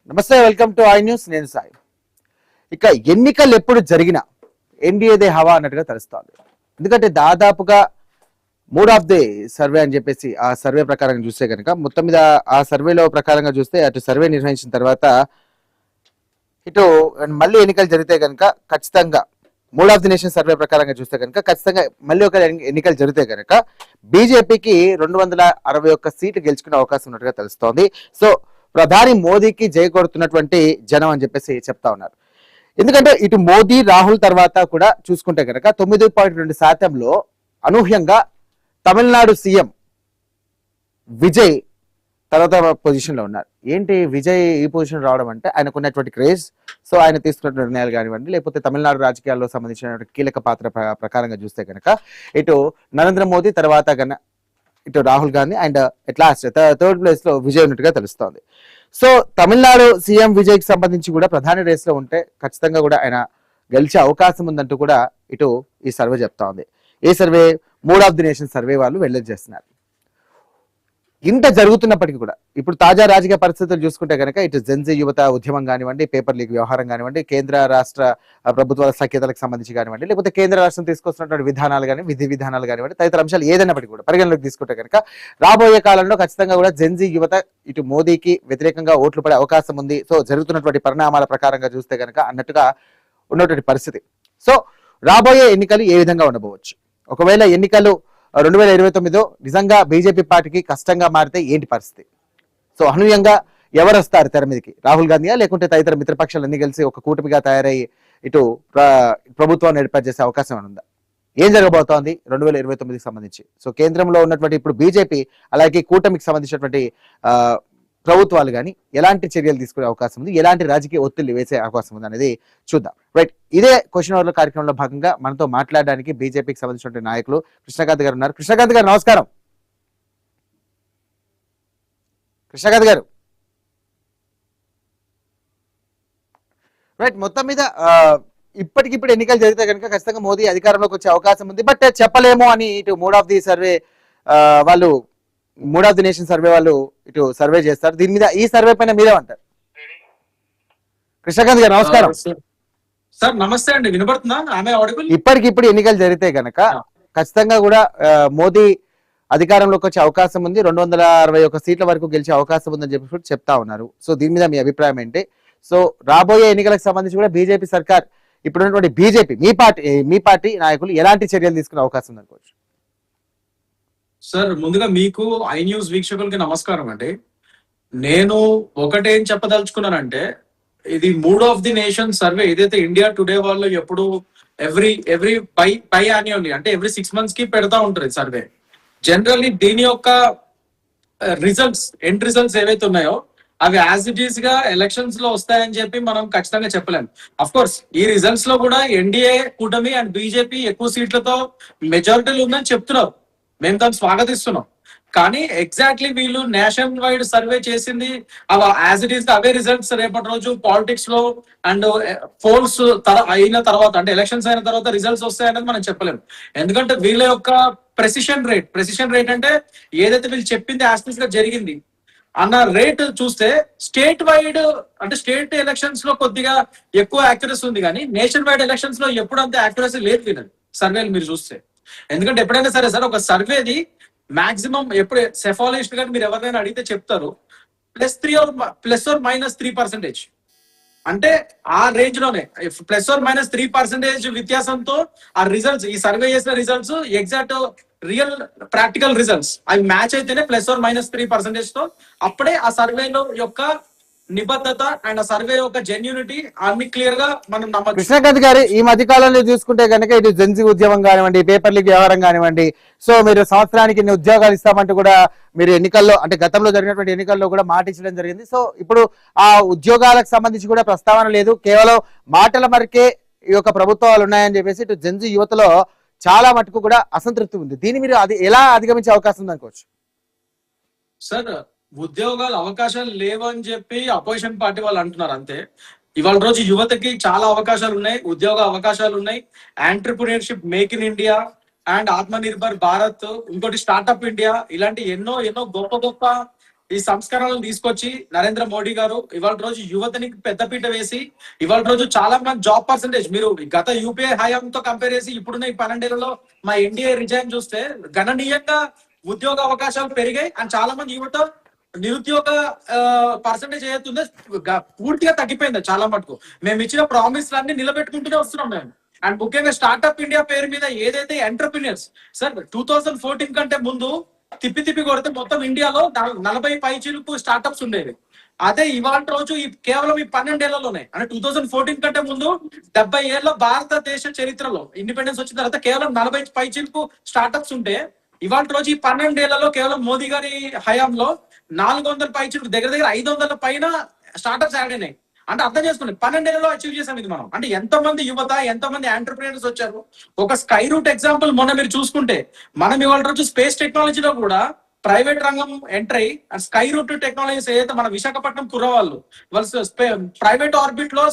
నమస్తే, welcome to I news. నేను సాయి. ఇక ఎన్నికలు ఎప్పుడు జరిగినా ఎన్డీఏదే హవా అన్నట్టుగా తెలుస్తోంది. ఎందుకంటే దాదాపుగా మూడ్ ఆఫ్ ది సర్వే అని చెప్పేసి ఆ సర్వే ప్రకారంగా చూస్తే కనుక మొత్తం మీద ఆ సర్వేలో ప్రకారంగా చూస్తే అటు సర్వే నిర్వహించిన తర్వాత ఇటు మళ్ళీ ఎన్నికలు జరిగితే కనుక ఖచ్చితంగా mood of the nation survey ప్రకారంగా చూస్తే కనుక ఖచ్చితంగా మళ్ళీ ఒక ఎన్నికలు జరిగితే కనుక బీజేపీకి 261 సీట్లు గెలుచుకునే అవకాశం ఉన్నట్టుగా తెలుస్తోంది. సో ప్రధాని మోదీకి జై కొడుతున్నటువంటి జనం అని చెప్పేసి చెప్తా ఉన్నారు. ఎందుకంటే ఇటు మోదీ రాహుల్ తర్వాత కూడా చూసుకుంటే కనుక 9.2% అనూహ్యంగా తమిళనాడు సీఎం విజయ్ తర్వాత పొజిషన్ లో ఉన్నారు. ఏంటి విజయ్ ఈ పొజిషన్ రావడం అంటే ఆయనకున్నటువంటి క్రేజ్, సో ఆయన తీసుకున్న నిర్ణయాలు కానివ్వండి, లేకపోతే తమిళనాడు రాజకీయాల్లో సంబంధించిన కీలక పాత్ర ప్రకారంగా చూస్తే కనుక ఇటు నరేంద్ర మోదీ తర్వాత ఇటు Rahul Gandhi and at last third place లో విజయ్ ఉన్నట్టుగా తెలుస్తోంది. సో తమిళనాడు సీఎం విజయ్ కి సంబంధించి కూడా ప్రధాని రేస్ లో ఉంటే ఖచ్చితంగా కూడా ఆయన గెలిచే అవకాశం ఉందంటూ కూడా ఇటు ఈ సర్వే చెప్తా ఉంది. ఈ survey mood of the nation survey వాళ్ళు వెల్లడి చేస్తున్నారు. ఇంత జరుగుతున్నప్పటికీ కూడా ఇప్పుడు తాజా రాజకీయ పరిస్థితులు చూసుకుంటే కనుక ఇటు జెన్జీ యువత ఉద్యమం కానివ్వండి, పేపర్ లీక్ వ్యవహారం కానివ్వండి, కేంద్ర రాష్ట్ర ప్రభుత్వాల సఖ్యతలకు సంబంధించి కానివ్వండి, లేకపోతే కేంద్ర రాష్ట్రం తీసుకొస్తున్నటువంటి విధానాలు కానీ విధి విధానాలు కానివ్వండి, తదితర అంశాలు ఏదైనప్పటికీ కూడా పరిగణలోకి తీసుకుంటే కనుక రాబోయే కాలంలో ఖచ్చితంగా కూడా జెన్జీ యువత ఇటు మోదీకి వ్యతిరేకంగా ఓట్లు పడే అవకాశం ఉంది. సో జరుగుతున్నటువంటి పరిణామాల ప్రకారంగా చూస్తే కనుక అన్నట్టుగా ఉన్నటువంటి పరిస్థితి. సో రాబోయే ఎన్నికలు ఏ విధంగా ఉండబోవచ్చు, ఒకవేళ ఎన్నికలు 2029 నిజంగా బీజేపీ పార్టీకి కష్టంగా మారితే ఏంటి పరిస్థితి? సో అనూహ్యంగా ఎవరు వస్తారు తెర మీదకి? రాహుల్ గాంధీయా లేకుంటే తదితర మిత్రపక్షాలన్నీ కలిసి ఒక కూటమిగా తయారయ్యి ఇటు ప్రభుత్వాన్ని ఏర్పాటు చేసే అవకాశం ఉందా? ఏం జరగబోతోంది 2029కి సంబంధించి? సో కేంద్రంలో ఉన్నటువంటి ఇప్పుడు బీజేపీ అలాగే కూటమికి సంబంధించినటువంటి ప్రభుత్వాలు కానీ ఎలాంటి చర్యలు తీసుకునే అవకాశం ఉంది, ఎలాంటి రాజకీయ ఒత్తిళ్లు వేసే అవకాశం ఉంది అనేది చూద్దాం. రైట్, ఇదే క్వశ్చన్ అవర్ల కార్యక్రమంలో భాగంగా మనతో మాట్లాడడానికి బీజేపీకి సంబంధించిన నాయకులు కృష్ణకాంత్ గారు ఉన్నారు. కృష్ణకాంత్ గారు నమస్కారం. కృష్ణకాంత్ గారు రైట్, మొత్తం మీద ఇప్పటికిప్పుడు ఎన్నికలు జరిగితే కనుక ఖచ్చితంగా మోదీ అధికారంలోకి వచ్చే అవకాశం ఉంది, బట్ చెప్పలేము అని ఇటు మూడ్ ఆఫ్ ది సర్వే వాళ్ళు mood of the nation survey వాళ్ళు ఇటు సర్వే చేస్తారు. దీని మీద ఈ సర్వే పైన మీరేమంటారు? కృష్ణకాంత్ గారు నమస్కారం. సార్ నమస్తే అండి, వినపడుతుందా? ఇప్పటికిప్పుడు ఎన్నికలు జరిగితే కనుక ఖచ్చితంగా కూడా మోదీ అధికారంలోకి వచ్చే అవకాశం ఉంది, 261 సీట్ల వరకు గెలిచే అవకాశం ఉందని చెప్పి చెప్తా ఉన్నారు. సో దీని మీద మీ అభిప్రాయం ఏంటి? సో రాబోయే ఎన్నికలకు సంబంధించి కూడా బీజేపీ సర్కార్ ఇప్పుడున్నటువంటి బీజేపీ మీ పార్టీ నాయకులు ఎలాంటి చర్యలు తీసుకునే అవకాశం ఉంది అనుకోవచ్చు? సార్ ముందుగా మీకు ఐ న్యూస్ వీక్షకులకి నమస్కారం అండి. నేను ఒకటేం చెప్పదలుచుకున్నానంటే, ఇది mood of the nation survey ఏదైతే ఇండియా టుడే వాళ్ళు ఎప్పుడు ఎవ్రీ పై యాన్యువల్లీ అంటే ఎవ్రీ 6 months కి పెడతా ఉంటారు సర్వే. జనరల్లీ దీని యొక్క ఎండ్ రిజల్ట్స్ ఏవైతే ఉన్నాయో అవి యాజ్ ఇట్ ఈస్ గా ఎలక్షన్స్ లో వస్తాయని చెప్పి మనం ఖచ్చితంగా చెప్పలేం. అఫ్ కోర్స్ ఈ రిజల్ట్స్ లో కూడా ఎన్డీఏ కూటమి అండ్ బీజేపీ ఎక్కువ సీట్లతో మెజారిటీలు ఉందని చెప్తున్నారు, మేము దాన్ని స్వాగతిస్తున్నాం. కానీ ఎగ్జాక్ట్లీ వీళ్ళు నేషనల్ వైడ్ సర్వే చేసింది అవి as it is away results రేపటి రోజు పాలిటిక్స్ లో అండ్ పోల్స్ అయిన తర్వాత అంటే ఎలక్షన్స్ అయిన తర్వాత రిజల్ట్స్ వస్తాయనేది మనం చెప్పలేము. ఎందుకంటే వీళ్ళ యొక్క ప్రెసిషన్ రేట్ అంటే ఏదైతే వీళ్ళు చెప్పింది యాస్టిస్ గా జరిగింది అన్న రేట్ చూస్తే స్టేట్ వైడ్ అంటే స్టేట్ ఎలక్షన్స్ లో కొద్దిగా ఎక్కువ యాక్యురసీ ఉంది, కానీ నేషన్ వైడ్ ఎలక్షన్స్ లో ఎప్పుడు అంత యాక్యురసీ లేదు వీళ్ళది సర్వేలు మీరు చూస్తే. ఎందుకంటే ఎప్పుడైనా సరే సార్ ఒక సర్వేది మాక్సిమం ఎప్పుడు సెఫాలజిస్ట్ గాని మీరు ఎవరినైనా అడిగితే చెప్తారు +3% అంటే ఆ రేంజ్ లోనే +3% వ్యత్యాసంతో ఆ రిజల్ట్స్ ఈ సర్వే చేసిన results exact real practical results అవి మ్యాచ్ అయితేనే +3% తో అప్పుడే ఆ సర్వేలో యొక్క నిబద్ధత అండ్ సర్వే యొక్క జెన్యూనిటీ అన్ని క్లియర్ గా మనం నమ్మకం. కృష్ణకాంత్ గారు ఈ మధ్య కాలంలో చూసుకుంటే కనుక ఇటు జెన్జీ ఉద్యమం కానివ్వండి, పేపర్ లీక్ వ్యవహారం కానివ్వండి, సో మీరు సంవత్సరానికి ఇన్ని ఉద్యోగాలు ఇస్తామంటూ కూడా మీరు ఎన్నికల్లో అంటే గతంలో జరిగినటువంటి ఎన్నికల్లో కూడా మాట ఇచ్చడం జరిగింది. సో ఇప్పుడు ఆ ఉద్యోగాలకు సంబంధించి కూడా ప్రస్తావన లేదు, కేవలం మాటల మరికే ఈ యొక్క ప్రభుత్వాలు ఉన్నాయని చెప్పేసి ఇటు జెన్జీ యువతలో చాలా మటుకు కూడా అసంతృప్తి ఉంది. దీన్ని మీరు అది ఎలా అధిగమించే అవకాశం ఉంది అనుకోవచ్చు? సార్ ఉద్యోగాలు అవకాశాలు లేవని చెప్పి అపోజిషన్ పార్టీ వాళ్ళు అంటున్నారు అంతే. ఇవాళ రోజు యువతకి చాలా అవకాశాలు ఉన్నాయి, ఉద్యోగ అవకాశాలు ఉన్నాయి. Entrepreneurship, make in India and ఆత్మ నిర్భర్ భారత్, ఇంకోటి స్టార్ట్అప్ ఇండియా, ఇలాంటి ఎన్నో గొప్ప ఈ సంస్కరణలు తీసుకొచ్చి నరేంద్ర మోడీ గారు ఇవాళ రోజు యువతని పెద్దపీట వేసి ఇవాళ రోజు చాలా మంది జాబ్ పర్సెంటేజ్ మీరు గత యూపీఐ హయాంతో కంపేర్ చేసి ఇప్పుడున్న ఈ 12 ఏళ్లలో మా ఎన్డీఏ రిజైన్ చూస్తే గణనీయంగా ఉద్యోగ అవకాశాలు పెరిగాయి అండ్ చాలా మంది యువత నిరుద్యోగ పర్సెంటేజ్ ఏదైతుందో పూర్తిగా తగ్గిపోయింది చాలా మటుకు. మేము ఇచ్చిన ప్రామిస్ అన్ని నిలబెట్టుకుంటూనే వస్తున్నాం మేము. అండ్ ముఖ్యంగా స్టార్ట్అప్ ఇండియా పేరు మీద ఏదైతే ఎంటర్ప్రినర్స్ సార్ 2014 కంటే ముందు తిప్పి కొడితే మొత్తం ఇండియాలో 40 పైచిలుకు స్టార్ట్అప్స్ ఉండేవి. అదే ఇవాళ రోజు కేవలం ఈ 12 ఏళ్లలోనే అంటే 2014 కంటే ముందు 70 ఏళ్ల భారతదేశ చరిత్రలో ఇండిపెండెన్స్ వచ్చిన తర్వాత కేవలం 40 పైచిలుకు స్టార్ట్అప్స్ ఉంటే ఇవాళ రోజు ఈ 12 ఏళ్లలో కేవలం మోదీ గారి హయాంలో 400 పైచిలుకు దగ్గర 500 పైన స్టార్ట్అప్స్ యాడ్ అయినాయి. అంటే అర్థం చేసుకోండి 12 ఏళ్లలో అచీవ్ చేసాం ఇది మనం. అంటే ఎంతమంది యువత ఎంతమంది ఎంటర్ప్రీనర్స్ వచ్చారు. ఒక స్కై రూట్ ఎగ్జాంపుల్ మొన్న మీరు చూసుకుంటే మనం ఇవాళ రోజు స్పేస్ టెక్నాలజీలో కూడా ప్రైవేట్ రంగం ఎంటర్ అయ్యి స్కై రూట్ టెక్నాలజీస్ ఏదైతే మన విశాఖపట్నం కుర్రవాళ్ళు ప్రైవేట్ ఆర్బిట్ లో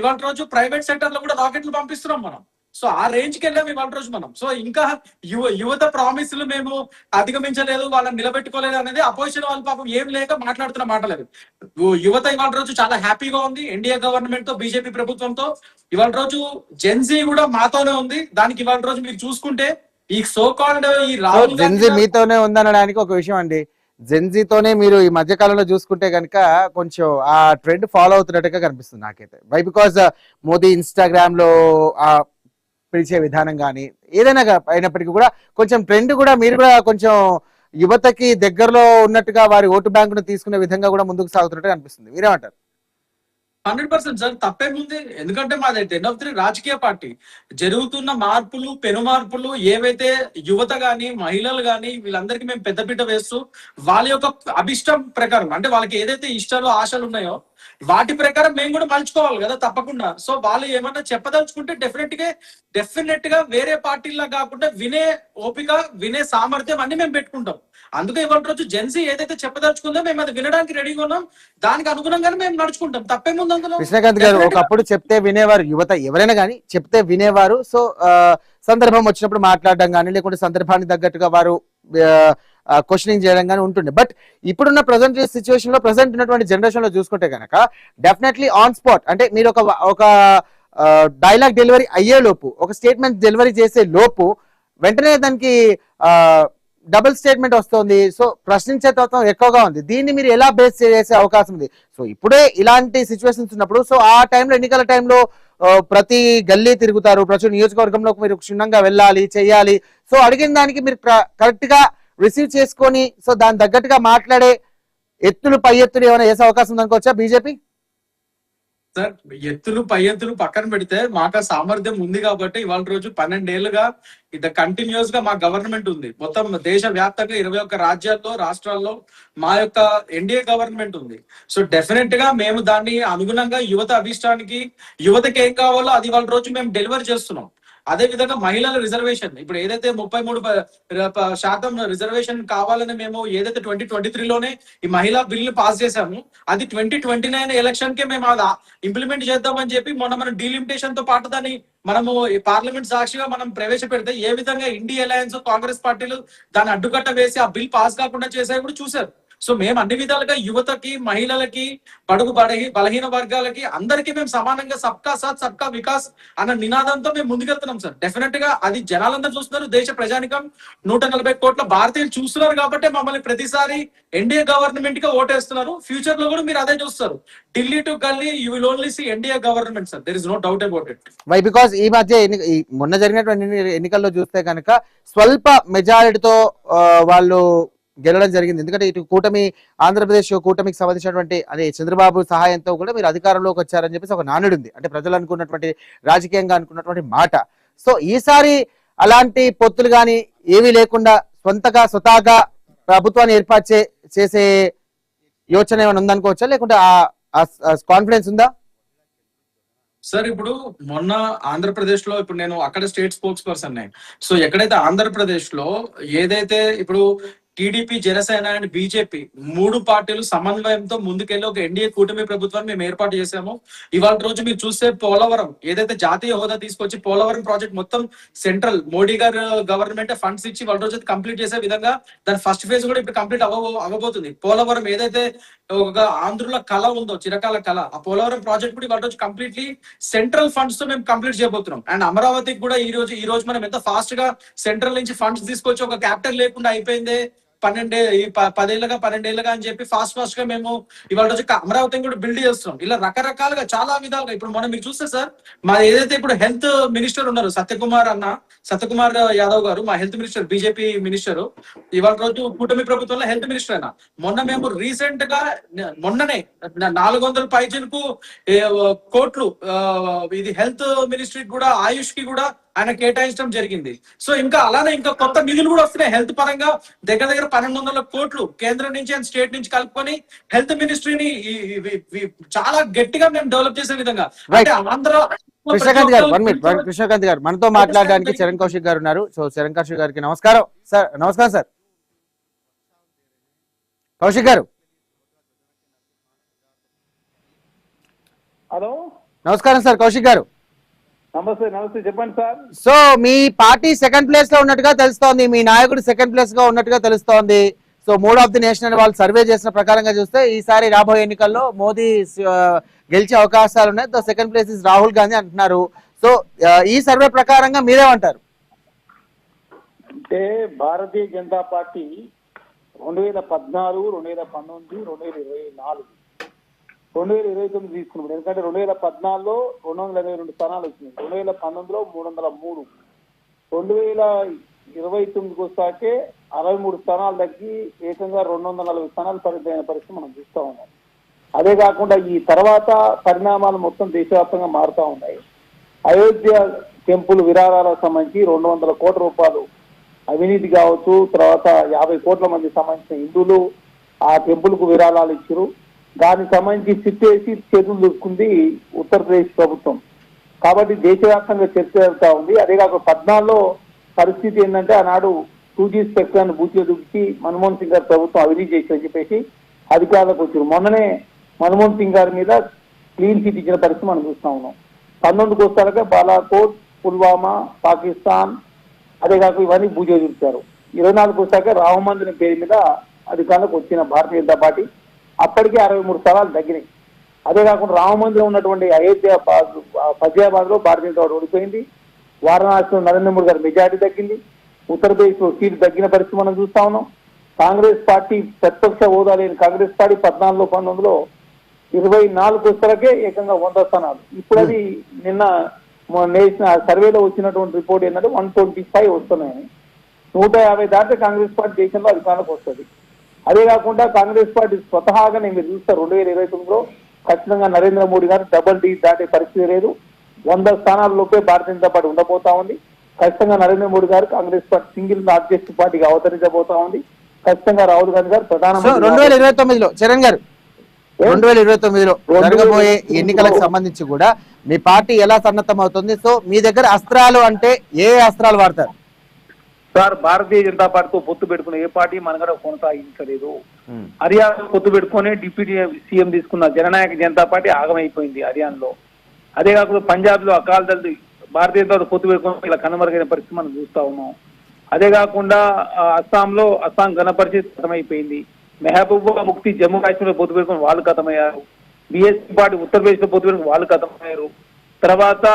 ఇవాళ రోజు ప్రైవేట్ సెక్టర్ లో కూడా రాకెట్లు పంపిస్తున్నాం మనం. సో ఆ రేంజ్ కి వెళ్ళాం ఇవాళ రోజు మనం. సో ఇంకా యువత ప్రామిసులు మేము అధిగమించలేదు వాళ్ళని నిలబెట్టుకోలేదు అనేది అపోజిషన్ వాళ్ళ పాపం ఏం లేక మాట్లాడుతున్న మాటలేదు. యువత ఇవాళ రోజు చాలా హ్యాపీగా ఉంది ఎన్డీఏ గవర్నమెంట్ తో బీజేపీ ప్రభుత్వంతో. ఇవాళ రోజు జెన్జీ కూడా మాతోనే ఉంది. దానికి ఇవాళ రోజు మీరు చూసుకుంటే ఈ సో కాల్డ్ ఈ రాహుల్ జెన్జీ మీతోనే ఉందనడానికి ఒక విషయం అండి. జెన్జీతోనే మీరు ఈ మధ్య కాలంలో చూసుకుంటే కనుక కొంచెం ఆ ట్రెండ్ ఫాలో అవుతున్నట్టుగా కనిపిస్తుంది నాకైతే. వై బికాస్ మోదీ ఇన్స్టాగ్రామ్ లో ఆ పిలిచే విధానం కానీ ఏదైనా అయినప్పటికీ కూడా కొంచెం ట్రెండ్ కూడా మీరు కూడా కొంచెం యువతకి దగ్గరలో ఉన్నట్టుగా వారి ఓటు బ్యాంకును తీసుకునే విధంగా కూడా ముందుకు సాగుతున్నట్టుగా అనిపిస్తుంది. మీరేమంటారు? 100% సార్ తప్పేముంది. ఎందుకంటే మాది ఎండ్ ఆఫ్ ది రాజకీయ పార్టీ. జరుగుతున్న మార్పులు పెను మార్పులు ఏవైతే యువత గాని మహిళలు గాని వీళ్ళందరికీ మేము పెద్దపీట వేస్తూ వాళ్ళ యొక్క అభిష్టం ప్రకారం అంటే వాళ్ళకి ఏదైతే ఇష్టాలు ఆశలు ఉన్నాయో వాటి ప్రకారం మేము కూడా మలుచుకోవాలి కదా తప్పకుండా. సో వాళ్ళు ఏమన్నా చెప్పదలుచుకుంటే డెఫినెట్ గా వేరే పార్టీలా కాకుండా వినే ఓపిక వినే సామర్థ్యం అన్ని మేము పెట్టుకుంటాం. అందుకే ఇవాళ రోజు జెన్సీ ఏదైతే చెప్పదలుచుకుందో మేము అది వినడానికి రెడీగా ఉన్నాం. దానికి అనుగుణంగానే మేము నడుచుకుంటాం. తప్పేముంది అందులో? కృష్ణకాంత్ గారు, ఒకప్పుడు చెప్తే వినేవారు యువత, ఎవరైనా కానీ చెప్తే వినేవారు. సో సందర్భం వచ్చినప్పుడు మాట్లాడడం కానీ లేకుంటే సందర్భానికి తగ్గట్టుగా వారు క్వశ్చనింగ్ చేయడం కానీ ఉంటుండే. బట్ ఇప్పుడున్న ప్రజెంట్ సిచ్యువేషన్ లో ప్రజెంట్ ఉన్నటువంటి జనరేషన్ లో చూసుకుంటే కనుక డెఫినెట్లీ ఆన్ స్పాట్ అంటే మీరు ఒక డైలాగ్ డెలివరీ అయ్యే లోపు ఒక స్టేట్మెంట్ డెలివరీ చేసే లోపు వెంటనే దానికి డబుల్ స్టేట్మెంట్ వస్తుంది. సో ప్రశ్నించే తత్వం ఎక్కువగా ఉంది. దీన్ని మీరు ఎలా బేస్ చేసే అవకాశం ఉంది? సో ఇప్పుడే ఇలాంటి సిచ్యువేషన్స్ ఉన్నప్పుడు సో ఆ టైంలో ఎన్నికల టైంలో ప్రతి గల్లీ తిరుగుతారు, ప్రతి నియోజకవర్గంలో మీరు క్షుణ్ణంగా వెళ్ళాలి చేయాలి. సో అడిగిన దానికి మీరు కరెక్ట్ గా రిసీవ్ చేసుకొని సో దాని తగ్గట్టుగా మాట్లాడే ఎత్తులు పై ఎత్తులు ఏమైనా వేసే అవకాశం ఉందనుకోవచ్చా బీజేపీ? సార్ ఎత్తులు పై ఎత్తులు పక్కన పెడితే మాకు సామర్థ్యం ఉంది కాబట్టి ఇవాళ రోజు 12 ఏళ్లుగా ఇది కంటిన్యూస్ గా మా గవర్నమెంట్ ఉంది. మొత్తం దేశ వ్యాప్తంగా 21 రాజ్యాల్లో రాష్ట్రాల్లో మా యొక్క ఎన్డీఏ గవర్నమెంట్ ఉంది. సో డెఫినెట్ గా మేము దాన్ని అనుగుణంగా యువత అభిష్టానికి యువతకి ఏం కావాలో అది ఇవాళ రోజు మేము డెలివర్ చేస్తున్నాం. అదే విధంగా మహిళల రిజర్వేషన్ ఇప్పుడు ఏదైతే 33% రిజర్వేషన్ కావాలని మేము ఏదైతే 2023లోనే ఈ మహిళా బిల్లు పాస్ చేశాము అది 2029 ఎలక్షన్ కే మేము అది ఇంప్లిమెంట్ చేద్దామని చెప్పి మొన్న మనం డీలిమిటేషన్ తో పాటు దాన్ని మనము పార్లమెంట్ సాక్షిగా మనం ప్రవేశపెడితే ఏ విధంగా ఇండియా అలయన్స్ కాంగ్రెస్ పార్టీలు దాన్ని అడ్డుకట్ట వేసి ఆ బిల్ పాస్ కాకుండా చేసాయి కూడా చూశారు. సో మేము అన్ని విధాలుగా యువతకి మహిళలకి బడుగు బలహీన వర్గాలకి అందరికీ మేము సమానంగా సబ్కా సాత్ సబ్కా వికాస్ అన్న నినాదంతో మేము ముందుకెళ్తున్నాం సార్. డెఫినెట్ గా అది జనాలందరూ చూస్తున్నారు. దేశ ప్రజానికం 140 కోట్ల భారతీయులు చూస్తున్నారు కాబట్టి మమ్మల్ని ప్రతిసారి ఎన్డీఏ గవర్నమెంట్ గా ఓటేస్తున్నారు. ఫ్యూచర్ లో కూడా మీరు అదే చూస్తారు. Delhi to galli you will only see NDA government sir. There is no doubt about it. Why because ఈ మధ్య మొన్న జరిగినటువంటి ఎన్నికల్లో చూస్తే కనుక స్వల్ప మెజారిటీతో వాళ్ళు గెలవడం జరిగింది. ఎందుకంటే ఇటు కూటమి ఆంధ్రప్రదేశ్ కూటమికి సంబంధించినటువంటి అదే చంద్రబాబు సహాయంతో కూడా మీరు అధికారంలోకి వచ్చారని చెప్పేసి ఒక నానుడు ఉంది. అంటే ప్రజలు అనుకున్నటువంటి రాజకీయంగా అనుకున్నటువంటి మాట. సో ఈసారి అలాంటి పొత్తులు కానీ ఏమీ లేకుండా స్వతహాగా ప్రభుత్వాన్ని ఏర్పాటు చేసే యోచన ఏమైనా ఉందనుకోవచ్చా లేకుంటే కాన్ఫిడెన్స్ ఉందా? సార్ ఇప్పుడు మొన్న ఆంధ్రప్రదేశ్ లో ఇప్పుడు నేను అక్కడ స్టేట్ స్పోక్స్ పర్సన్. సో ఎక్కడైతే ఆంధ్రప్రదేశ్ లో ఏదైతే ఇప్పుడు టీడీపీ, జనసేన అండ్ బీజేపీ 3 పార్టీలు సమన్వయంతో ముందుకెళ్లి ఒక ఎన్డీఏ కూటమి ప్రభుత్వాన్ని మేము ఏర్పాటు చేశాము. ఇవాళ రోజు మీరు చూస్తే పోలవరం ఏదైతే జాతీయ హోదా తీసుకొచ్చి పోలవరం ప్రాజెక్ట్ మొత్తం సెంట్రల్ మోడీ గారు గవర్నమెంట్ ఫండ్స్ ఇచ్చి వాళ్ళ రోజు కంప్లీట్ చేసే విధంగా దాని ఫస్ట్ ఫేజ్ కూడా ఇప్పుడు కంప్లీట్ అవ్వబోతుంది. పోలవరం ఏదైతే ఒక ఆంధ్రుల కళ ఉందో, చిరకాల కళ, ఆ పోలవరం ప్రాజెక్ట్ కూడా ఇవాళ రోజు కంప్లీట్లీ సెంట్రల్ ఫండ్స్ తో మేము కంప్లీట్ చేయబోతున్నాం. అండ్ అమరావతికి కూడా ఈ రోజు మనం ఎంత ఫాస్ట్ గా సెంట్రల్ నుంచి ఫండ్స్ తీసుకొచ్చి ఒక క్యాపిటల్ లేకుండా అయిపోయింది 12 ఏళ్ళగా అని చెప్పి ఫాస్ట్ గా మేము ఇవాళ రోజు అమరావతిని కూడా బిల్డ్ చేస్తున్నాం. ఇలా రకరకాలుగా చాలా విధాలుగా ఇప్పుడు మనం మీరు చూస్తే సార్, మా ఏదైతే ఇప్పుడు హెల్త్ మినిస్టర్ ఉన్నారు సత్యకుమార్ యాదవ్ గారు, మా హెల్త్ మినిస్టర్, బీజేపీ మినిస్టర్, ఇవాళ రోజు కూటమి ప్రభుత్వంలో హెల్త్ మినిస్టర్ అయినా. మొన్న మేము రీసెంట్ గా మొన్ననే 400 పైచలకు కోట్లు ఇది హెల్త్ మినిస్ట్రీ కూడా, ఆయుష్ కి కూడా ఆయన కేటాయించడం జరిగింది. సో ఇంకా అలానే ఇంకా కొత్త నిధులు కూడా వస్తున్నాయి హెల్త్ పరంగా. దగ్గర 1200 కోట్లు కేంద్రం నుంచి అండ్ స్టేట్ నుంచి కలుపుకొని హెల్త్ మినిస్ట్రీని చాలా గట్టిగా మేము డెవలప్ చేసే విధంగా. అంటే ఆంధ్ర కృష్ణకాంత్ గారు 1 మినిట్, కృష్ణకాంత్ గారు మనతో మాట్లాడడానికి చరణ్ కౌశిక్ గారు ఉన్నారు. సో చరణ్ కౌశిక్ గారికి నమస్కారం సార్. నమస్కారం సార్ కౌశిక్ గారు. హలో, నమస్కారం సార్ కౌశిక్ గారు. నమస్తే చెప్పండి సార్. సో మీ పార్టీ సెకండ్ ప్లేస్ లో ఉన్నట్టుగా తెలుస్తోంది, మీ నాయకుడు సెకండ్ ప్లేస్ గా ఉన్నట్టుగా తెలుస్తోంది. So mood of the nation వాళ్ళు సర్వే చేసిన ప్రకారంగా చూస్తే ఈసారి రాబోయే ఎన్నికల్లో మోదీ గెలిచే అవకాశాలు ఉన్నాయి. The second place is Rahul Gandhi అంటున్నారు. సో ఈ సర్వే ప్రకారంగా మీరేమంటారు? అంటే భారతీయ జనతా పార్టీ 2014, 2019, 2024, 2029 తీసుకున్నాం. ఎందుకంటే 2014లో 222 స్థానాలు వచ్చినాయి, 2019లో 303, 2029కి వస్తాకే 63 స్థానాలు తగ్గి ఏకంగా 240 స్థానాలు పరిమితమైన పరిస్థితి మనం చూస్తూ ఉన్నాం. అదే కాకుండా ఈ తర్వాత పరిణామాలు మొత్తం దేశవ్యాప్తంగా మారుతూ ఉన్నాయి. అయోధ్య టెంపుల్ విరాళాలకు సంబంధించి 200 కోట్ల రూపాయలు అవినీతి కావచ్చు, తర్వాత 50 కోట్ల మంది సంబంధించిన హిందువులు ఆ టెంపుల్ కు విరాళాలు ఇచ్చారు. దానికి సంబంధించి సిట్టేసి చేతులు దుక్కుంది ఉత్తరప్రదేశ్ ప్రభుత్వం. కాబట్టి దేశవ్యాప్తంగా చర్చ జరుగుతూ ఉంది. అదే కాకుండా 14లో పరిస్థితి ఏంటంటే ఆనాడు 2G స్పెక్ట్రాన్ని బూచిలో దుక్కి మన్మోహన్ సింగ్ గారి ప్రభుత్వం అవినీతి చేసిందని చెప్పేసి అధికారులకు వచ్చారు. మొన్ననే మన్మోహన్ సింగ్ గారి మీద క్లీన్ చిట్ ఇచ్చిన పరిస్థితి మనం చూస్తా ఉన్నాం. 19కి వస్తాక బాలాకోట్, పుల్వామా, పాకిస్తాన్, అదే కాక ఇవన్నీ బూజో చూపించారు. 24కి వస్తాక రామ మందిరం పేరు మీద అధికారులకు వచ్చిన భారతీయ జనతా పార్టీ అప్పటికే 63 స్థలాలు తగ్గినాయి. అదే కాకుండా రామ మందిరం ఉన్నటువంటి అయోధ్య ఫజియాబాద్ లో భారతీయ జనతా పార్టీ ఓడిపోయింది. వారణాసిలో నరేంద్ర మోడీ గారి మెజార్టీ తగ్గింది. ఉత్తరప్రదేశ్ లో సీటు తగ్గిన పరిస్థితి మనం చూస్తా ఉన్నాం. కాంగ్రెస్ పార్టీ ప్రతిపక్ష హోదా లేని కాంగ్రెస్ పార్టీ 14లో 19లో 24 వస్తారకే ఏకంగా 100 స్థానాలు. ఇప్పుడు అది నిన్న నేషనల్ సర్వేలో వచ్చినటువంటి రిపోర్ట్ ఏంటంటే 125 వస్తున్నాయని. 150 దాటితే కాంగ్రెస్ పార్టీ దేశంలో అధికారంలోకి వస్తుంది. అదే కాకుండా కాంగ్రెస్ పార్టీ స్వతహాగానే మీరు చూస్తారు 2029లో ఖచ్చితంగా నరేంద్ర మోడీ గారు డబుల్ డీ దాటే పరిస్థితి లేదు. 100 స్థానాల్లోపే భారతీయ జనతా పార్టీ ఉండబోతా ఉంది. ఖచ్చితంగా నరేంద్ర మోడీ గారు కాంగ్రెస్ పార్టీ సింగిల్ ఆబ్జెక్ట్ పార్టీగా అవతరించబోతా ఉంది. ఖచ్చితంగా రాహుల్ గాంధీ గారు ప్రధానమంత్రి 2029లో చరణ్ గారు 2029లో జరగబోయే ఎన్నికలకు సంబంధించి కూడా మీ పార్టీ ఎలా సన్నద్ధం అవుతుంది? సో మీ దగ్గర అస్త్రాలు అంటే ఏ అస్త్రాలు వాడతారు సార్? భారతీయ జనతా పార్టీతో పొత్తు పెట్టుకున్న ఏ పార్టీ మనగడ కొనసాగించలేదు. హర్యానా పొత్తు పెట్టుకుని డిప్యూటీ సీఎం తీసుకున్న జననాయక జనతా పార్టీ ఆగమైపోయింది హర్యానాలో. అదే కాకుండా పంజాబ్ లో అకాల్ దళ్ భారతీయ జనతా పొత్తు పెట్టుకుని ఇలా కనుమరుగైన పరిస్థితి మనం చూస్తా ఉన్నాం. అదే కాకుండా అస్సాం గణపరిషత్ ఖతమైపోయింది. మెహబూబా ముక్తి జమ్మూ కాశ్మీర్ లో పొత్తు పెట్టుకుని వాళ్ళు ఖతమయ్యారు. బీఎస్పీ పార్టీ ఉత్తరప్రదేశ్ లో పొత్తు పెట్టుకుని వాళ్ళు ఖతమయ్యారు. తర్వాత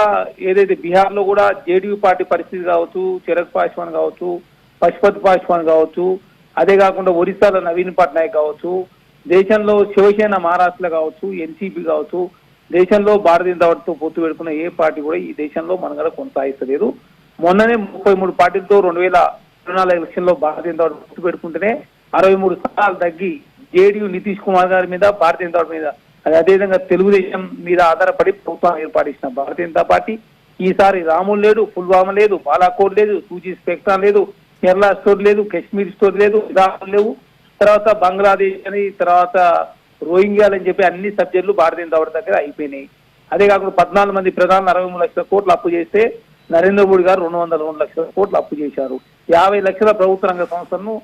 ఏదైతే బీహార్ లో కూడా జేడీయూ పార్టీ పరిస్థితి కావచ్చు, చిరగ్ పాస్వాన్ కావచ్చు, పశుపతి పాస్వాన్ కావచ్చు, అదే కాకుండా ఒరిస్సాలో నవీన్ పట్నాయక్ కావచ్చు, దేశంలో శివసేన మహారాష్ట్రలో కావచ్చు, ఎన్సీపీ కావచ్చు, దేశంలో భారతీయ జనతా పార్టీతో పొత్తు పెట్టుకున్న ఏ పార్టీ కూడా ఈ దేశంలో మనగడ కొనసాగిస్తలేదు. మొన్ననే 33 పార్టీలతో 2024 ఎలక్షన్ లో భారతీయ జనతా పార్టీ పొత్తు పెట్టుకుంటేనే 63 స్థానాలు తగ్గి జేడీయూ నితీష్ కుమార్ గారి మీద, భారతీయ జనతా పార్టీ మీద, అదేవిధంగా తెలుగుదేశం మీద ఆధారపడి ప్రభుత్వం ఏర్పాటించిన భారతీయ జనతా పార్టీ ఈసారి రాములు లేడు, పుల్వామా లేదు, బాలాకోట్ లేదు, 2G స్పెక్ట్రాన్ లేదు, కేరళ స్టోర్ లేదు, కాశ్మీర్ స్టోర్ లేదు, ఇరాన్ లేవు, తర్వాత బంగ్లాదేశ్ అని, తర్వాత రోహింగ్యాలు అని చెప్పి అన్ని సబ్జెక్టులు భారతీయ జనతా పార్టీ దగ్గర అయిపోయినాయి. అదే కాకుండా 14 మంది ప్రధానులు 63 లక్షల కోట్లు అప్పు చేస్తే నరేంద్ర మోడీ గారు 202 లక్షల కోట్లు అప్పు చేశారు. 50 లక్షల ప్రభుత్వ రంగ సంస్థలను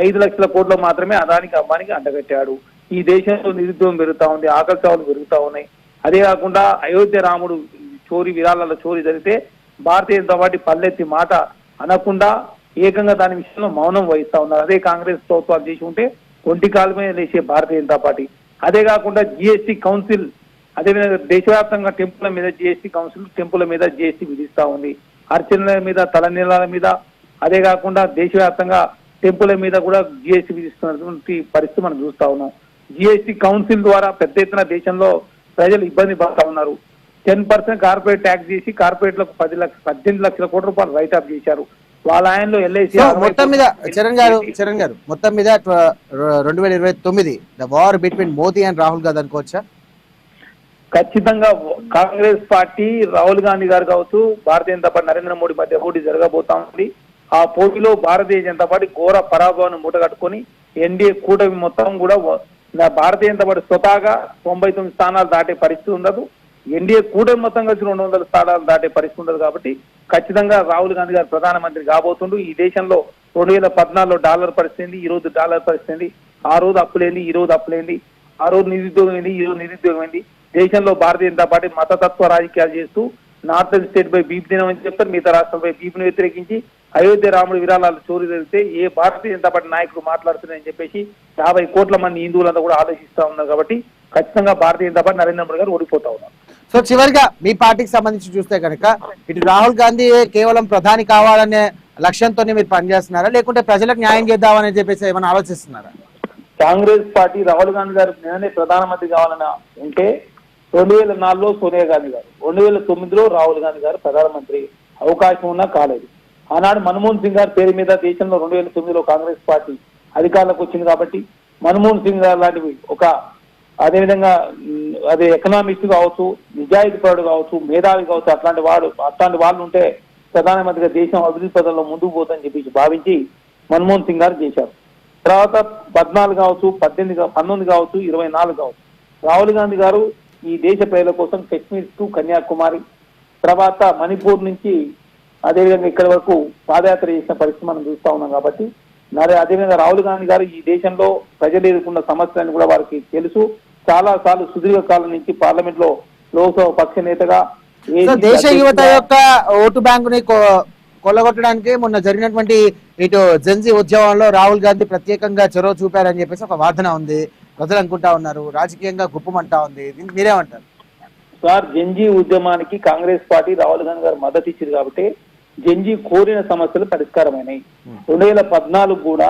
5 లక్షల కోట్లు మాత్రమే అదానికి అంబానికి అంటగట్టాడు. ఈ దేశంలో నిరుద్యోగం పెరుగుతా ఉంది, ఆకలి చావులు పెరుగుతా ఉన్నాయి. అదే కాకుండా అయోధ్య రాముడు చోరీ విరాళాల చోరీ జరిగితే భారతీయ జనతా పార్టీ పల్లెత్తి మాట అనకుండా ఏకంగా దాని విషయంలో మౌనం వహిస్తా ఉన్నారు. అదే కాంగ్రెస్ ప్రభుత్వాలు చేసి ఉంటే ఒంటి కాలమే లేచే భారతీయ జనతా పార్టీ. అదే కాకుండా జిఎస్టీ కౌన్సిల్, అదేవిధంగా దేశవ్యాప్తంగా టెంపుల మీద జిఎస్టీ కౌన్సిల్ టెంపుల మీద జిఎస్టీ విధిస్తా ఉంది, అర్చనల మీద, తలనీలాల మీద. అదే కాకుండా దేశవ్యాప్తంగా టెంపుల మీద కూడా జిఎస్టీ విధిస్తున్నటువంటి పరిస్థితి మనం చూస్తా ఉన్నాం. జిఎస్టీ కౌన్సిల్ ద్వారా పెద్ద ఎత్తున దేశంలో ప్రజలు ఇబ్బంది పడతా ఉన్నారు. 10% కార్పొరేట్ ట్యాక్స్ చేసి కార్పొరేట్లకు 18 లక్షల కోట్ల రూపాయలు రైట్ ఆఫ్ చేశారు. వాళ్ళ ఆయనలో ఎల్ఐసి మొత్తం మీద చరణ్ గారు మొత్తం మీద 2029 the war between Modi and Rahul Gandhi అనుకోవచ్చా? ఖచ్చితంగా కాంగ్రెస్ పార్టీ, రాహుల్ గాంధీ గారు కావచ్చు, భారతీయ జనతా పార్టీ నరేంద్ర మోడీ మధ్య పోటీ జరగబోతా ఉంది. ఆ పోటీలో భారతీయ జనతా పార్టీ ఘోర పరాభవాన్ని మూటగట్టుకొని ఎన్డీఏ కూటమి మొత్తం కూడా భారతీయ జనతా పార్టీ స్వతహాగా 99 స్థానాలు దాటే పరిస్థితి ఉండదు. ఎన్డీఏ కూటమి మొత్తం కలిసి 200 స్థానాలు దాటే పరిస్థితి ఉండదు. కాబట్టి ఖచ్చితంగా రాహుల్ గాంధీ గారు ప్రధానమంత్రి కాబోతుండు. ఈ దేశంలో 2014లో డాలర్ పరిస్థితి, ఈ రోజు డాలర్ పరిస్థితి, ఆ రోజు అప్పులేంది, ఈ రోజు అప్పులేంది, ఆ రోజు నిరుద్యోగం ఏంది, ఈ రోజు నిరుద్యోగం ఏంది. దేశంలో భారతీయ జనతా పార్టీ మతతత్వ రాజకీయాలు చేస్తూ నార్థన్ స్టేట్ పై బీపీ దినం అని చెప్తారు, మిగతా రాష్ట్రంపై బీపీని వ్యతిరేకించి అయోధ్య రాముడు విరాళాలు చోరీ జరిగితే ఏ భారతీయ జనతా పార్టీ నాయకుడు మాట్లాడుతున్నారని చెప్పేసి 50 కోట్ల మంది హిందువులంతా కూడా ఆలోచిస్తా ఉన్నారు. కాబట్టి ఖచ్చితంగా భారతీయ జనతా పార్టీ నరేంద్ర మోడీ గారు ఓడిపోతా ఉన్నారు. సో చివరిగా మీ పార్టీకి సంబంధించి చూస్తే కనుక ఇటు రాహుల్ గాంధీ కేవలం ప్రధాని కావాలనే లక్ష్యంతోనే మీరు పనిచేస్తున్నారా, లేకుంటే ప్రజలకు న్యాయం చేద్దామని చెప్పేసి ఏమైనా ఆలోచిస్తున్నారా? కాంగ్రెస్ పార్టీ రాహుల్ గాంధీ గారు నేనే ప్రధానమంత్రి కావాలని ఉంటే 2004లో సోనియా గాంధీ గారు, 2009లో రాహుల్ గాంధీ గారు ప్రధానమంత్రి అవకాశం ఉన్నా కాలేదు. ఆనాడు మన్మోహన్ సింగ్ గారి పేరు మీద దేశంలో 2009లో కాంగ్రెస్ పార్టీ అధికారంలోకి వచ్చింది. కాబట్టి మన్మోహన్ సింగ్ గారు లాంటివి ఒక అదేవిధంగా అదే ఎకనామిస్ట్ కావచ్చు, నిజాయితీ పరుడు కావచ్చు, మేధావి కావచ్చు, అట్లాంటి వాళ్ళు ఉంటే ప్రధానమంత్రిగా దేశం అభివృద్ధి పదంలో ముందుకు పోతుందని చెప్పేసి భావించి మన్మోహన్ సింగ్ గారు చేశారు. తర్వాత 14 కావచ్చు, 19 కావచ్చు, 24 కావచ్చు, రాహుల్ గాంధీ గారు ఈ దేశ ప్రజల కోసం కశ్మీర్ టు కన్యాకుమారి, తర్వాత మణిపూర్ నుంచి అదేవిధంగా ఇక్కడి వరకు పాదయాత్ర చేసిన పరిస్థితి మనం చూస్తా ఉన్నాం. కాబట్టి అదేవిధంగా రాహుల్ గాంధీ గారు ఈ దేశంలో ప్రజలు ఎదుర్కొన్న సమస్యలను కూడా వారికి తెలుసు. చాలా సార్లు సుదీర్ఘ కాలం నుంచి పార్లమెంట్ లో లోక్సభ పక్ష నేతగా దేశ యువత యొక్క ఓటు బ్యాంకుని కొల్లగొట్టడానికి మొన్న జరిగినటువంటి ఇటు జెన్జీ ఉద్యమంలో రాహుల్ గాంధీ ప్రత్యేకంగా చొరవ చూపారని చెప్పేసి ఒక వాదన ఉంది, ప్రజలు అనుకుంటా ఉన్నారు, రాజకీయంగా గుప్పమంటా ఉంది. దీనికి మీరేమంటారు? సార్, జెన్జీ ఉద్యమానికి కాంగ్రెస్ పార్టీ రాహుల్ గాంధీ గారు మద్దతు ఇచ్చింది కాబట్టి జెన్జీ కోరిన సమస్యలు పరిష్కారమైనాయి. 2014 కూడా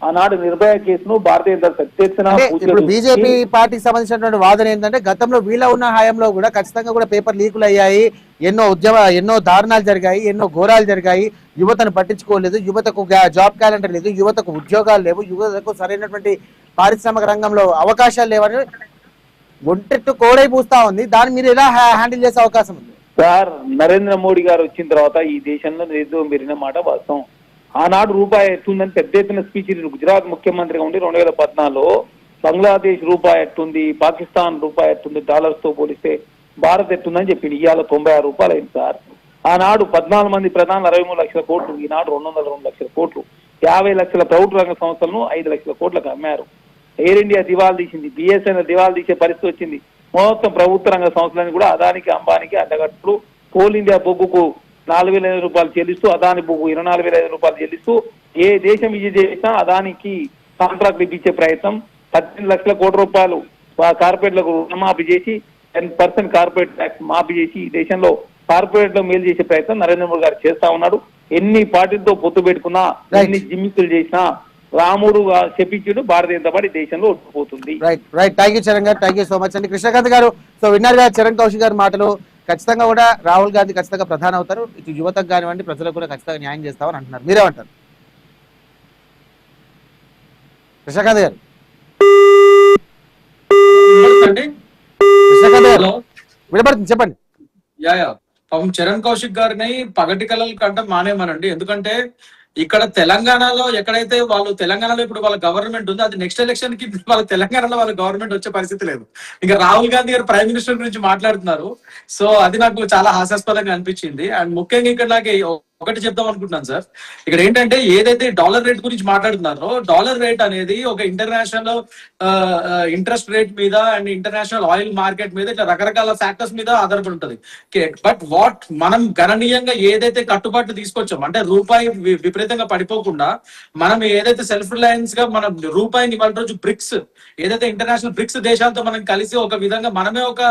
ఆనాడు నిర్భయ కేసును భారతీయ ఇప్పుడు బీజేపీ పార్టీకి సంబంధించినటువంటి వాదన ఏంటంటే గతంలో వీళ్ళ ఉన్న హయాంలో కూడా ఖచ్చితంగా కూడా పేపర్ లీకులు అయ్యాయి, ఎన్నో దారుణాలు జరిగాయి, ఎన్నో ఘోరాలు జరిగాయి, యువతను పట్టించుకోలేదు, యువతకు జాబ్ క్యాలెండర్ లేదు, యువతకు ఉద్యోగాలు లేవు, యువతకు సరైనటువంటి పారిశ్రామిక రంగంలో అవకాశాలు లేవని ఒంటెట్టు కోడై పూస్తా ఉంది. దాన్ని మీరు ఎలా హ్యాండిల్ చేసే అవకాశం ఉంది? సార్, నరేంద్ర మోడీ గారు వచ్చిన తర్వాత ఈ దేశంలో నిరుద్యోగం పెరిగిన మాట వాస్తవం. ఆనాడు రూపాయి ఎట్టుందని పెద్ద ఎత్తున స్పీచ్ గుజరాత్ ముఖ్యమంత్రిగా ఉండి 2014లో బంగ్లాదేశ్ రూపాయి ఎట్టుంది, పాకిస్తాన్ రూపాయి ఎట్టుంది, డాలర్స్ తో పోలిస్తే భారత్ ఎట్టుందని చెప్పింది. ఇవాళ 96 రూపాయలు అయింది సార్. ఆనాడు 14 మంది ప్రధానులు 63 లక్షల కోట్లు, ఈనాడు 202 లక్షల కోట్లు, 50 లక్షల ప్రభుత్వ రంగ సంస్థలను 5 లక్షల కోట్లకు అమ్మారు. ఎయిర్ ఇండియా దివాలు తీసింది, బిఎస్ఎన్ఎల్ దివాలు తీసే పరిస్థితి వచ్చింది. మొత్తం ప్రభుత్వ రంగ సంస్థలని కూడా అదానికి అంబానికి అడ్డగట్టులు, కోల్ ఇండియా బొగ్గుకు 4,500 రూపాయలు చెల్లిస్తూ, అదాని బొగ్గు 24,500 రూపాయలు చెల్లిస్తూ ఏ దేశం విజయం చేసినా అదానికి కాంట్రాక్ట్ ఇప్పించే ప్రయత్నం, 18 లక్షల కోట్ల రూపాయలు కార్పొరేట్లకు రుణమాఫీ చేసి 10% కార్పొరేట్ ట్యాక్స్ మాఫీ చేసి ఈ దేశంలో కార్పొరేట్ లో మేలు చేసే ప్రయత్నం నరేంద్ర మోడీ గారు చేస్తా ఉన్నాడు. ఎన్ని పార్టీలతో పొత్తు పెట్టుకున్నా, ఎన్ని జిమ్మికులు చేసినా రాముడు చెప్పించుడు భారతీయ జనతా పార్టీ దేశంలో ఓడిపోతుంది. రైట్ థ్యాంక్ యూ చరణ్ గారు, థ్యాంక్ యూ సో మచ్ అండి. కృష్ణకాంత్ గారు, సో విన్నారు కదా చరణ్ కౌశిక్ గారి మాటలు. ఖచ్చితంగా కూడా రాహుల్ గాంధీ ఖచ్చితంగా ప్రధాని అవుతారు, ఇటు యువతకు కానివ్వండి ప్రజలకు కూడా ఖచ్చితంగా న్యాయం చేస్తామని అంటున్నారు. మీరేమంటారు కృష్ణకాంత్ గారు? కృష్ణకాంత్ గారు వినపడుతుంది, చెప్పండి. పాపం చరణ్ కౌశిక్ గారిని పగటి కళలు కంటే మానేమనండి. ఎందుకంటే ఇక్కడ తెలంగాణలో ఎక్కడైతే వాళ్ళు తెలంగాణలో ఇప్పుడు వాళ్ళ గవర్నమెంట్ ఉందో అది నెక్స్ట్ ఎలక్షన్ కి వాళ్ళ తెలంగాణలో వాళ్ళ గవర్నమెంట్ వచ్చే పరిస్థితి లేదు. ఇంకా రాహుల్ గాంధీ గారు ప్రైమ్ మినిస్టర్ గురించి మాట్లాడుతున్నారు. సో అది నాకు చాలా హాస్యాస్పదంగా అనిపించింది. అండ్ ముఖ్యంగా ఇక్కడ నాకు ఒకటి చెప్దాం అనుకుంటున్నాను సార్. ఇక్కడ ఏంటంటే ఏదైతే డాలర్ రేట్ గురించి మాట్లాడుతున్నారో, డాలర్ రేట్ అనేది ఒక ఇంటర్నేషనల్ ఇంట్రెస్ట్ రేట్ మీద అండ్ ఇంటర్నేషనల్ ఆయిల్ మార్కెట్ మీద ఇట్లా రకరకాల ఫ్యాక్టర్స్ మీద ఆధారపడి ఉంటుంది. బట్ మనం గణనీయంగా ఏదైతే కట్టుబాట్లు తీసుకొచ్చాం అంటే రూపాయి విపరీతంగా పడిపోకుండా మనం ఏదైతే సెల్ఫ్ రిలయన్స్ గా మనం రూపాయిని ఇవాళ రోజు బ్రిక్స్ ఏదైతే ఇంటర్నేషనల్ బ్రిక్స్ దేశాలతో మనం కలిసి ఒక విధంగా మనమే ఒక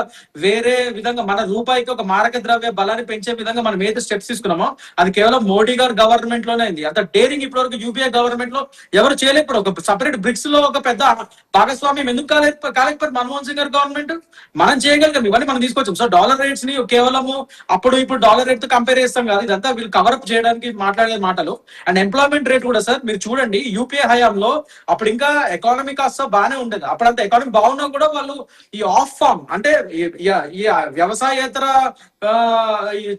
వేరే విధంగా మన రూపాయికి ఒక మారక ద్రవ్య బలాన్ని పెంచే విధంగా మనం ఏదైతే స్టెప్స్ తీసుకున్నామో అది కేవలం మోడీ గారు గవర్నమెంట్ లోనే అయింది. అంత డేరింగ్ ఇప్పటి వరకు యూపీఏ గవర్నమెంట్ లో ఎవరు చేయలేకపోయారు. ఒక సపరేట్ బ్రిక్స్ లో ఒక పెద్ద భాగస్వామ్యం ఎందుకు కాలేకపోయారు మన్మోహన్ సింగ్ గారు గవర్నమెంట్. మనం చేయగలిగాం, ఇవన్నీ మనం తీసుకొచ్చాం. సో డాలర్ రేట్స్ ని కేవలము అప్పుడు ఇప్పుడు డాలర్ రేట్ తో కంపేర్ చేస్తాం కాదు, ఇదంతా వీళ్ళు కవరప్ చేయడానికి మాట్లాడే మాటలు. అండ్ ఎంప్లాయ్మెంట్ రేట్ కూడా సార్ మీరు చూడండి, యూపీఏ హయాంలో అప్పుడు ఇంకా ఎకానమీ కాస్త బాగానే ఉండేది. అప్పుడంతా ఎకానమీ బాగున్నా కూడా వాళ్ళు ఈ ఆఫ్ ఫార్మ్ అంటే ఈ వ్యవసాయేతర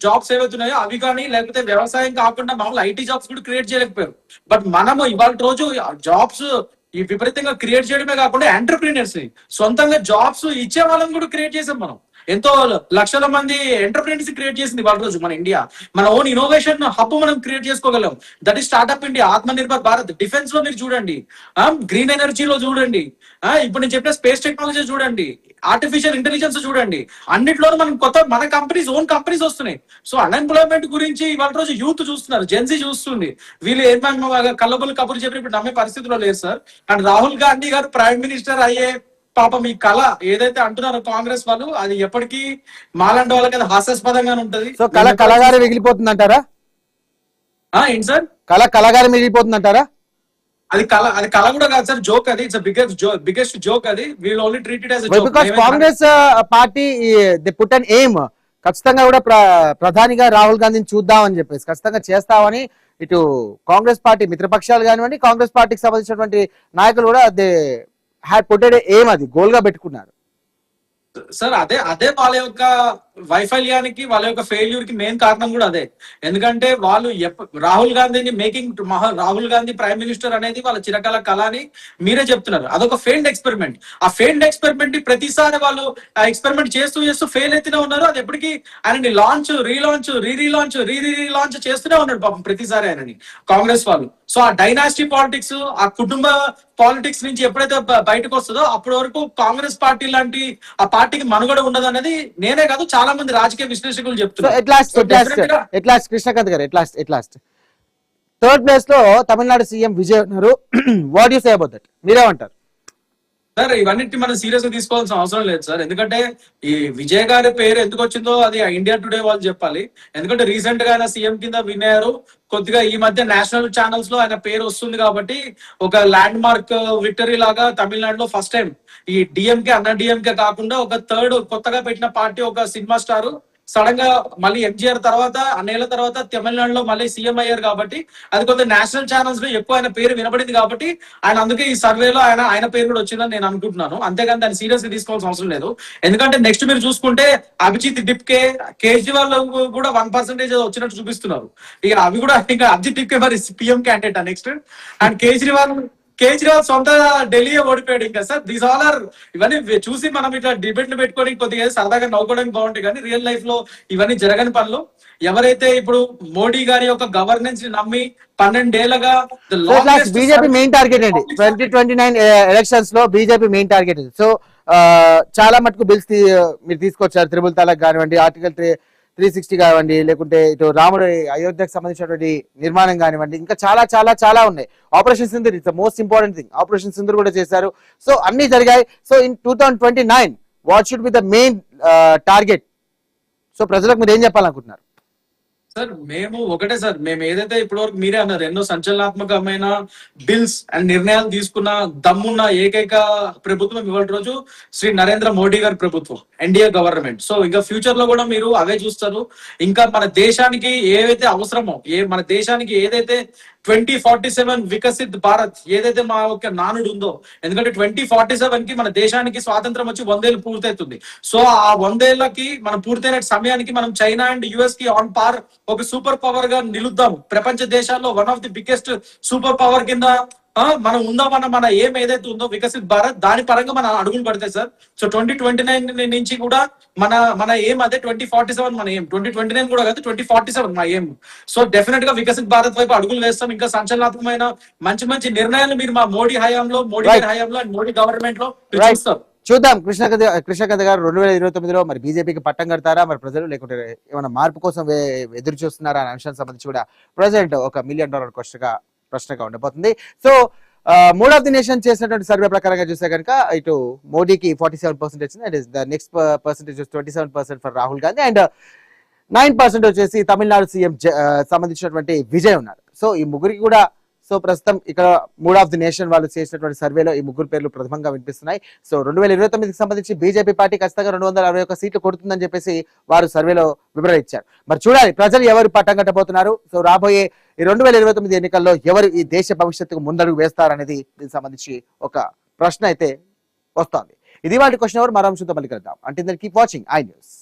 జాబ్స్ ఏవైతున్నాయో అవి కానీ లేకపోతే వ్యవసాయం కాకుండా మామూలు ఐటీ జాబ్స్ కూడా క్రియేట్ చేయలేకపోయారు. బట్ మనము ఇవాళ రోజు జాబ్స్ ఈ విపరీతంగా క్రియేట్ చేయడమే కాకుండా ఎంటర్ప్రీనర్స్ ని సొంతంగా జాబ్స్ ఇచ్చే వాళ్ళని కూడా క్రియేట్ చేసాం మనం. ఎంతో లక్షల మంది ఎంటర్ప్రీనర్స్ క్రియేట్ చేసింది వాళ్ళ రోజు మన ఇండియా. మన ఓన్ ఇన్నోవేషన్ హబ్ మనం క్రియేట్ చేసుకోగలం. దట్ ఈస్ స్టార్ట్అప్ ఇండియా, ఆత్మ నిర్భర్ భారత్. డిఫెన్స్ లో మీరు చూడండి, గ్రీన్ ఎనర్జీలో చూడండి, ఇప్పుడు నేను చెప్పిన స్పేస్ టెక్నాలజీ చూడండి, ఆర్టిఫిషియల్ ఇంటెలిజెన్స్ చూడండి, అన్నిట్లోనూ మనం మన కంపెనీస్ ఓన్ కంపెనీస్ వస్తున్నాయి. సో అన్ఎంప్లాయ్మెంట్ గురించి ఇవాళ రోజు యూత్ చూస్తున్నారు, జెన్సీ చూస్తుంది. వీళ్ళు ఏమైనా కళ్ళబుల్లి కబుర్లు చెప్పి ఇప్పుడు నమ్మే పరిస్థితిలో లేదు సార్. అండ్ రాహుల్ గాంధీ గారు ప్రైమ్ మినిస్టర్ అయ్యే పాపం ఈ కళ ఏదైతే అంటున్నారో కాంగ్రెస్ వాళ్ళు, అది ఎప్పటికీ మాలాంటి వాళ్ళకి అది హాస్యాస్పదంగానే ఉంటది. సో కళగారి మిగిలిపోతుంది అంటారా? ఏంటి సార్? కళగారి మిగిలిపోతుంది అంటారా? అది కళ కూడా కాదు సార్, జోక్. అది ఇట్స్ బిగ్గెస్ట్ జోక్. అది we'll only treat it as a joke. Because Congress party they put an aim, ఖచ్చితంగా కూడా ప్రధానిగా రాహుల్ గాంధీని చూద్దామని చెప్పేసి ఖచ్చితంగా చేస్తామని ఇటు కాంగ్రెస్ పార్టీ మిత్రపక్షాలు కానివ్వండి, కాంగ్రెస్ పార్టీకి సంబంధించినటువంటి నాయకులు కూడా దే హ్యాడ్ పుట్ ఎయిమ్, అది గోల్ గా పెట్టుకున్నారు సార్. అదే వాళ్ళ యొక్క వైఫల్యానికి వాళ్ళ యొక్క ఫెయిల్యూర్ కి మెయిన్ కారణం కూడా అదే. ఎందుకంటే వాళ్ళు రాహుల్ గాంధీని రాహుల్ గాంధీ ప్రైమ్ మినిస్టర్ అనేది వాళ్ళ చిరకాల కళ అని మీరే చెప్తున్నారు. అదొక ఫెయిల్డ్ ఎక్స్పెరిమెంట్. ఆ ఫెయిల్డ్ ఎక్స్పెరిమెంట్ ని ప్రతిసారి వాళ్ళు ఆ ఎక్స్పెరిమెంట్ చేస్తూ ఫెయిల్ అయితేనే ఉన్నారు. అది ఎప్పటికీ ఆయనని రీలాంచ్ చేస్తూనే ఉన్నాడు పాపం ప్రతిసారి ఆయనని కాంగ్రెస్ వాళ్ళు. సో ఆ డైనాసిటీ పాలిటిక్స్, ఆ కుటుంబ పాలిటిక్స్ నుంచి ఎప్పుడైతే బయటకు వస్తుందో అప్పటి వరకు కాంగ్రెస్ పార్టీ లాంటి ఆ పార్టీకి మనుగడ ఉండదు అనేది నేనే కాదు చాలా మంది రాజకీయ విశ్లేషకులు చెప్తున్నారు. కృష్ణకాంత్ గారు, ఎట్లాస్ట్ థర్డ్ ప్లేస్ లో తమిళనాడు సీఎం విజయ్ ఉన్నారు. What you say about that? మీరేమంటారు సార్? ఇవన్నిటిని మనం సీరియస్ గా తీసుకోవాల్సిన అవసరం లేదు సార్. ఎందుకంటే ఈ విజయ్ గారి పేరు ఎందుకు వచ్చిందో అది ఇండియా టుడే వాళ్ళు చెప్పాలి. ఎందుకంటే రీసెంట్ గా ఆయన సీఎం కింద విన్నారు. కొద్దిగా ఈ మధ్య నేషనల్ ఛానల్స్ లో ఆయన పేరు వస్తుంది కాబట్టి ఒక ల్యాండ్ మార్క్ విక్టరీ లాగా తమిళనాడులో ఫస్ట్ టైం ఈ డిఎంకే అన్న డిఎంకే కాకుండా ఒక థర్డ్ కొత్తగా పెట్టిన పార్టీ ఒక సినిమా స్టార్ సడన్ గా మళ్ళీ ఎంజీఆర్ తర్వాత అన్నేళ్ల తర్వాత తమిళనాడులో మళ్ళీ సీఎం అయ్యారు కాబట్టి అది కొంత నేషనల్ ఛానల్స్ లో ఎక్కువ ఆయన పేరు వినబడింది కాబట్టి ఆయన అందుకే ఈ సర్వేలో ఆయన పేరు కూడా వచ్చిందని నేను అనుకుంటున్నాను. అంతేగాని దాన్ని సీరియస్ గా తీసుకోవాల్సిన అవసరం లేదు. ఎందుకంటే నెక్స్ట్ మీరు చూసుకుంటే అభిజిత్ డిప్కే, కేజ్రీవాల్ కూడా 1% వచ్చినట్టు చూపిస్తున్నారు. ఇక అవి కూడా ఇంకా అభిజిత్ డిప్కే మరి PM candidate next. And Kejriwal సొంత ఢిల్లీ ఓడిపోయాడు. ఇంకా సార్ దీస్ ఆల్ ఆర్ ఇవన్నీ చూసి మనం ఇట్లా డిబేట్లు పెట్టుకొని కొద్దిగా సరదాగా నవ్వుకోవడానికి బాగుంటాయి కానీ రియల్ లైఫ్ లో ఇవన్నీ జరగని పనులు. ఎవరైతే ఇప్పుడు మోడీ గారి యొక్క గవర్నెన్స్ ని నమ్మి 12 ఏళ్లుగా బీజేపీ మెయిన్ టార్గెట్ అండి 2029 ఎలక్షన్స్ లో బీజేపీ మెయిన్ టార్గెట్. సో చాలా మటుకు బిల్స్ మీరు తీసుకొచ్చారు. త్రిబుల్ తలాక్ కానివ్వండి, ఆర్టికల్ 360 కానివ్వండి, లేకుంటే ఇటు రాముడు అయోధ్యకు సంబంధించినటువంటి నిర్మాణం కానివ్వండి, ఇంకా చాలా చాలా చాలా ఉన్నాయి. Operation Sindoor it's the most important thing. Operation Sindoor కూడా చేశారు. సో అన్ని జరిగాయి. So in 2029 what should be the main target? So ప్రజలకు మీరు ఏం చెప్పాలనుకుంటున్నారు? సార్ మేము ఒకటే సార్, మేము ఏదైతే ఇప్పటివరకు మీరే అన్నారు ఎన్నో సంచలనాత్మకమైన బిల్స్ అండ్ నిర్ణయాలు తీసుకున్న దమ్మున్న ఏకైక ప్రభుత్వం ఇవాళ రోజు శ్రీ నరేంద్ర మోడీ గారి ప్రభుత్వం, ఎన్డీఏ గవర్నమెంట్. సో ఇంకా ఫ్యూచర్ లో కూడా మీరు అవే చూస్తారు. ఇంకా మన దేశానికి ఏవైతే అవసరమో, మన దేశానికి ఏదైతే 2047 వికసిత్ భారత్ ఏదైతే మా యొక్క నానుడు ఉందో, ఎందుకంటే 2047 కి మన దేశానికి స్వాతంత్రం వచ్చి 100 ఏళ్ళు పూర్తవుతుంది. సో ఆ 100 ఏళ్ళకి మనం పూర్తయిన సమయానికి మనం చైనా అండ్ యుఎస్ కి ఆన్ పార్ ఒక సూపర్ పవర్ గా నిలుద్దాం. ప్రపంచ దేశాల్లో one of the biggest super power కింద మనం ఉందామన్న మన ఏం ఏదైతే ఉందో వికసిత్ భారత్, దాని పరంగా మన అడుగులు పడతాయి సార్. సో 2029 నుంచి కూడా మన ఏం అదే 2047 మన ఏం, 2029 కూడా కాదు 2047 మా ఏం. సో డెఫినెట్ గా వికసిత్ భారత్ వైపు అడుగులు వేస్తాం. ఇంకా సంచలనాత్మకమైన మంచి మంచి నిర్ణయాలు మీరు మా మోడీ హయాంలో, మోడీ గారి హయాంలో అండ్ మోడీ గవర్నమెంట్ లో మీరు చూస్తారు. చూద్దాం కృష్ణకాంత్ గారు 2029లో మరి బీజేపీకి పట్టం కడతారా మరి ప్రజలు, లేకుంటే ఏమైనా మార్పు కోసం ఎదురు చూస్తున్నారా అనే అంశానికి సంబంధించి కూడా ప్రజెంట్ ఒక $1 మిలియన్ ప్రశ్నగా ఉండబోతుంది. So mood of the nation చేసినటువంటి సర్వే ప్రకారంగా చూస్తే కనుక ఇటు మోడీకి 47% వచ్చింది, and the next percentage 27% for Rahul Gandhi, and 9% వచ్చేసి తమిళనాడు సీఎం సంబంధించినటువంటి విజయ్ ఉన్నారు. సో ఈ ముగ్గురికి కూడా సో ప్రస్తుతం ఇక్కడ మూడ్ ఆఫ్ ది నేషన్ వాళ్ళు చేసినటువంటి సర్వేలో ఈ ముగ్గురు పేర్లు ప్రథమంగా వినిపిస్తున్నాయి. సో 2029కి సంబంధించి బీజేపీ పార్టీ ఖచ్చితంగా 261 సీట్లు కొడుతుందని చెప్పేసి వారు సర్వేలో వివరణ ఇచ్చారు. మరి చూడాలి ప్రజలు ఎవరు పట్టం కట్టబోతున్నారు, సో రాబోయే ఈ 2029 ఎన్నికల్లో ఎవరు ఈ దేశ భవిష్యత్తుకు ముందడుగు వేస్తారనేది దీనికి సంబంధించి ఒక ప్రశ్న అయితే వస్తోంది. ఇది వాటి క్వశ్చన్ అవర్. మరో అంశంతో మళ్ళీ కలుద్దాం. అంటే కీప్ వాచింగ్ ఐ న్యూస్.